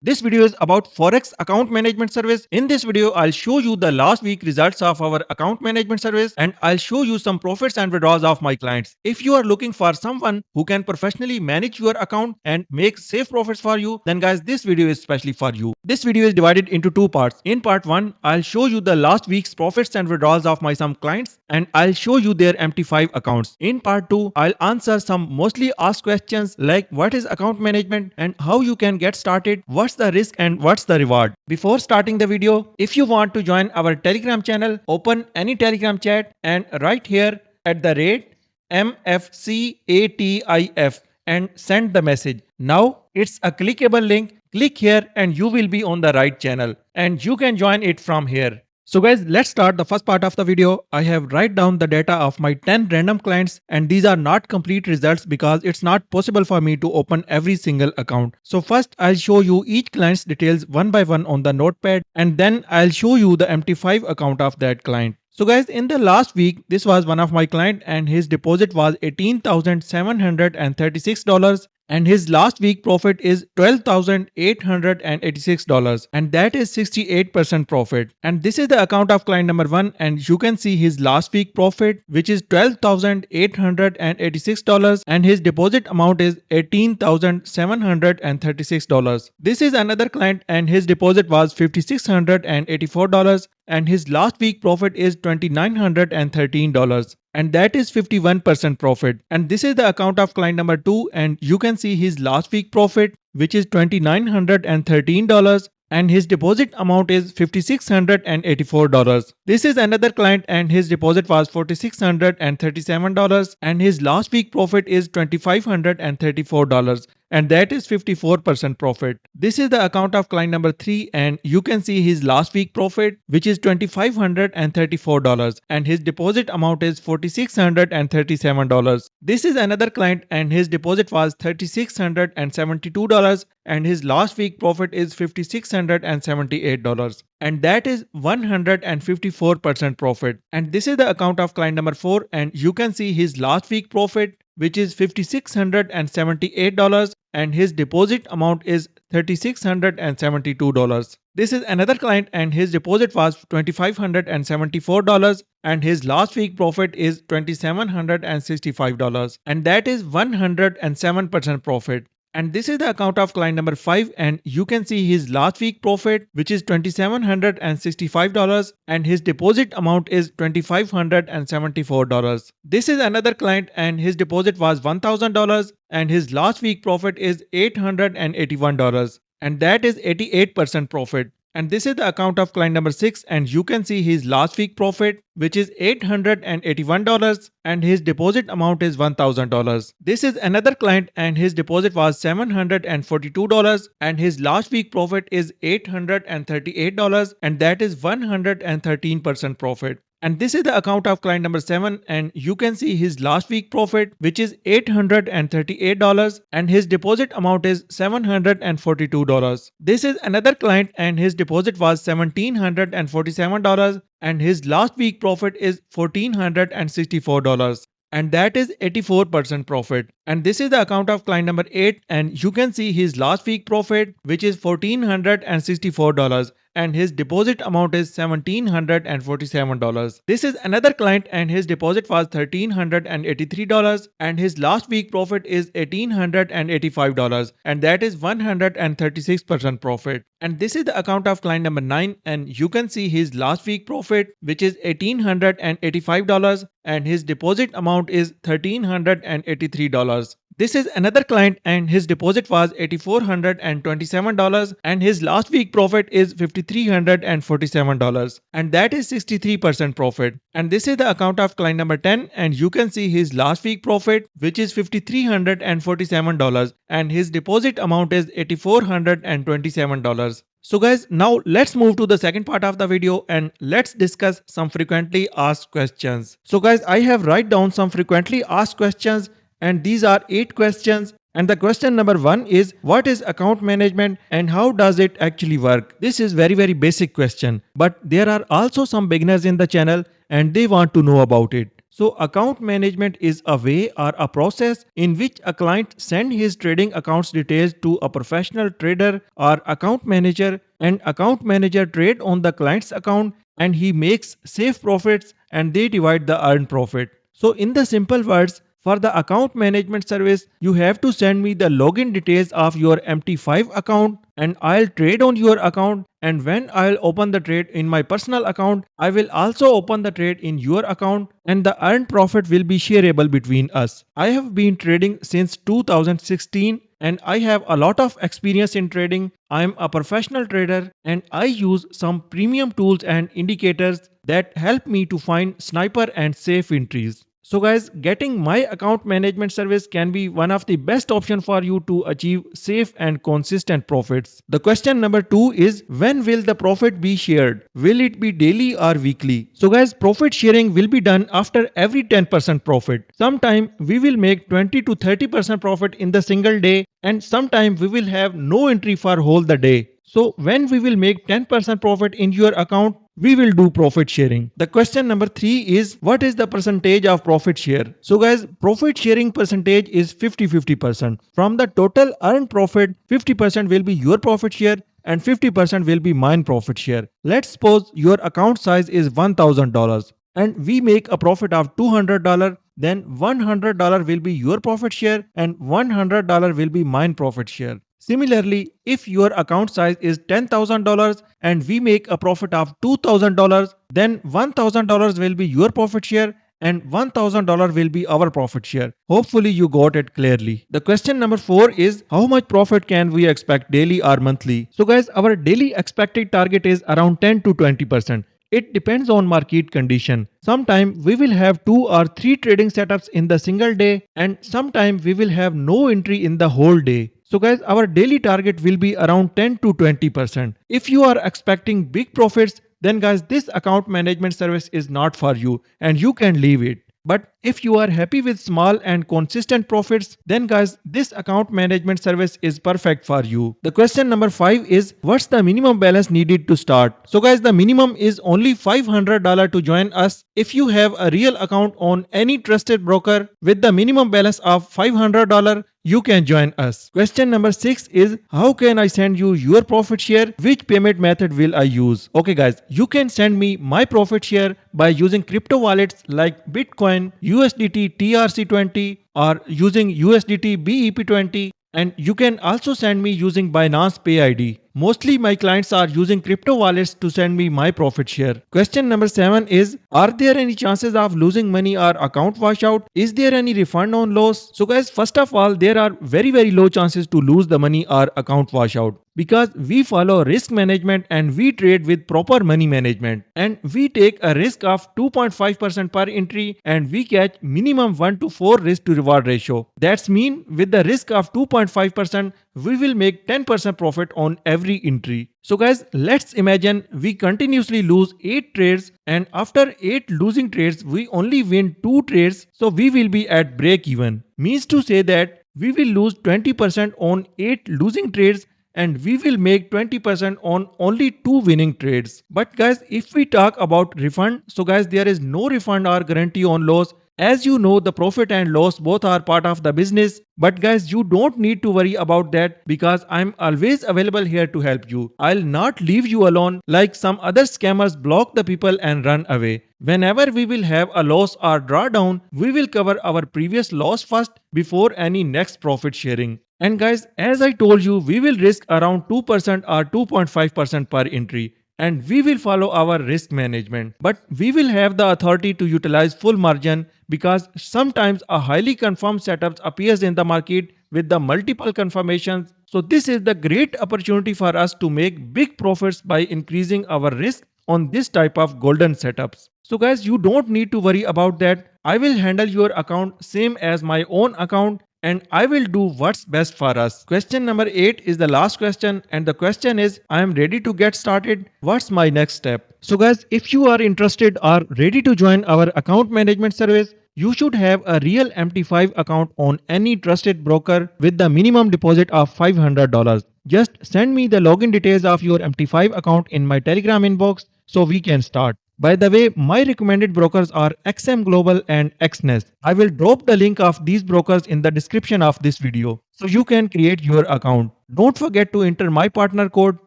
This video is about Forex account management service. In this video, I'll show you the last week results of our account management service and I'll show you some profits and withdrawals of my clients. If you are looking for someone who can professionally manage your account and make safe profits for you, then guys, this video is especially for you. This video is divided into two parts. In part 1, I'll show you the last week's profits and withdrawals of my some clients and I'll show you their MT5 accounts. In part 2, I'll answer some mostly asked questions like what is account management and how you can get started, what's the risk and what's the reward. Before starting the video, if you want to join our Telegram channel, open any Telegram chat and write here at the rate MFCATIF and send the message. Now it's a clickable link. Click here and you will be on the right channel and you can join it from here. So guys, let's start the first part of the video. I have write down the data of my 10 random clients and these are not complete results because it's not possible for me to open every single account. So first I'll show you each client's details one by one on the notepad and then I'll show you the MT5 account of that client. So guys, in the last week, this was one of my client and his deposit was $18,736 and his last week profit is $12,886 and that is 68% profit. And this is the account of client number 1 and you can see his last week profit which is $12,886 and his deposit amount is $18,736. This is another client and his deposit was $5,684 and his last week profit is $2,913 and that is 51% profit. And this is the account of client number 2 and you can see his last week profit which is $2,913 and his deposit amount is $5,684. This is another client and his deposit was $4,637 and his last week profit is $2,534 and that is 54% profit. This is the account of client number 3 and you can see his last week profit which is $2,534 and his deposit amount is $4,637. This is another client and his deposit was $3,672 and his last week profit is $5,678 and that is 154% profit. And this is the account of client number 4 and you can see his last week profit which is $5,678 and his deposit amount is $3,672. This is another client and his deposit was $2,574 and his last week profit is $2,765 and that is 107% profit. And this is the account of client number 5 and you can see his last week profit which is $2,765 and his deposit amount is $2,574. This is another client and his deposit was $1,000 and his last week profit is $881 and that is 88% profit. And this is the account of client number 6 and you can see his last week profit which is $881 and his deposit amount is $1,000. This is another client and his deposit was $742 and his last week profit is $838 and that is 113% profit. And this is the account of client number 7 and you can see his last week profit which is $838 and his deposit amount is $742. This is another client and his deposit was $1,747 and his last week profit is $1,464 and that is 84% profit. And this is the account of client number 8 and you can see his last week profit which is $1,464 and his deposit amount is $1,747. This is another client and his deposit was $1,383 and his last week profit is $1,885 and that is 136% profit. And this is the account of client number 9 and you can see his last week profit which is $1,885 and his deposit amount is $1,383. This is another client and his deposit was $8,427 and his last week profit is $5,347 and that is 63% profit. And this is the account of client number 10 and you can see his last week profit which is $5,347 and his deposit amount is $8,427. So guys, now let's move to the second part of the video and let's discuss some frequently asked questions. So guys, I have write down some frequently asked questions and these are 8 questions. And the question number 1 is what is account management and how does it actually work? This is very basic question, but there are also some beginners in the channel and they want to know about it. So account management is a way or a process in which a client sends his trading accounts details to a professional trader or account manager, and account manager trade on the client's account and he makes safe profits and they divide the earned profit. So in the simple words, for the account management service, you have to send me the login details of your MT5 account and I'll trade on your account, and when I'll open the trade in my personal account, I will also open the trade in your account and the earned profit will be shareable between us. I have been trading since 2016 and I have a lot of experience in trading. I am a professional trader and I use some premium tools and indicators that help me to find sniper and safe entries. So guys, getting my account management service can be one of the best option for you to achieve safe and consistent profits. The question number 2 is, when will the profit be shared? Will it be daily or weekly? So guys, profit sharing will be done after every 10% profit. Sometime we will make 20 to 30% profit in the single day, and sometime we will have no entry for whole the day. So when we will make 10% profit in your account, we will do profit sharing. The question number 3 is, what is the percentage of profit share? So guys, profit sharing percentage is 50-50%. From the total earned profit, 50% will be your profit share and 50% will be mine profit share. Let's suppose your account size is $1,000 and we make a profit of $200, then $100 will be your profit share and $100 will be mine profit share. Similarly, if your account size is $10,000 and we make a profit of $2,000, then $1,000 will be your profit share and $1,000 will be our profit share. Hopefully you got it clearly. The question number 4 is, how much profit can we expect daily or monthly? So guys, our daily expected target is around 10 to 20%. It depends on market condition. Sometime we will have 2 or 3 trading setups in the single day and sometime we will have no entry in the whole day. So guys, our daily target will be around 10 to 20%. If you are expecting big profits, then guys, this account management service is not for you and you can leave it. But if you are happy with small and consistent profits, then guys, this account management service is perfect for you. The question number 5 is, what's the minimum balance needed to start? So guys, the minimum is only $500 to join us. If you have a real account on any trusted broker with the minimum balance of $500, you can join us. Question number 6 is, how can I send you your profit share? Which payment method will I use? Okay guys, you can send me my profit share by using crypto wallets like Bitcoin, USDT TRC20 or using USDT BEP20, and you can also send me using Binance Pay ID. Mostly my clients are using crypto wallets to send me my profit share. Question number 7 is, are there any chances of losing money or account washout? Is there any refund on loss? So guys, first of all, there are very low chances to lose the money or account washout, because we follow risk management and we trade with proper money management, and we take a risk of 2.5% per entry and we catch minimum 1 to 4 risk to reward ratio. That's mean with the risk of 2.5%, we will make 10% profit on every entry. So guys, let's imagine we continuously lose 8 trades and after 8 losing trades we only win 2 trades, so we will be at break even. Means to say that we will lose 20% on 8 losing trades and we will make 20% on only 2 winning trades. But guys, if we talk about refund, so guys, there is no refund or guarantee on loss. As you know, the profit and loss both are part of the business. But guys, you don't need to worry about that because I'm always available here to help you. I'll not leave you alone like some other scammers block the people and run away. Whenever we will have a loss or drawdown, we will cover our previous loss first before any next profit sharing. And guys, as I told you, we will risk around 2% or 2.5% per entry. And we will follow our risk management. But we will have the authority to utilize full margin because sometimes a highly confirmed setup appears in the market with the multiple confirmations. So this is the great opportunity for us to make big profits by increasing our risk on this type of golden setups. So guys, you don't need to worry about that. I will handle your account same as my own account, and I will do what's best for us. Question number 8 is the last question, and the question is, I am ready to get started. What's my next step? So guys, if you are interested or ready to join our account management service, you should have a real MT5 account on any trusted broker with the minimum deposit of $500. Just send me the login details of your MT5 account in my Telegram inbox so we can start. By the way, my recommended brokers are XM Global and XNest. I will drop the link of these brokers in the description of this video so you can create your account. Don't forget to enter my partner code.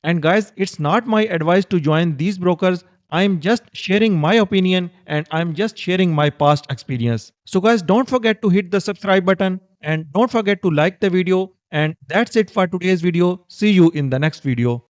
And guys, it's not my advice to join these brokers. I'm just sharing my opinion and I'm just sharing my past experience. So guys, don't forget to hit the subscribe button and don't forget to like the video. And that's it for today's video. See you in the next video.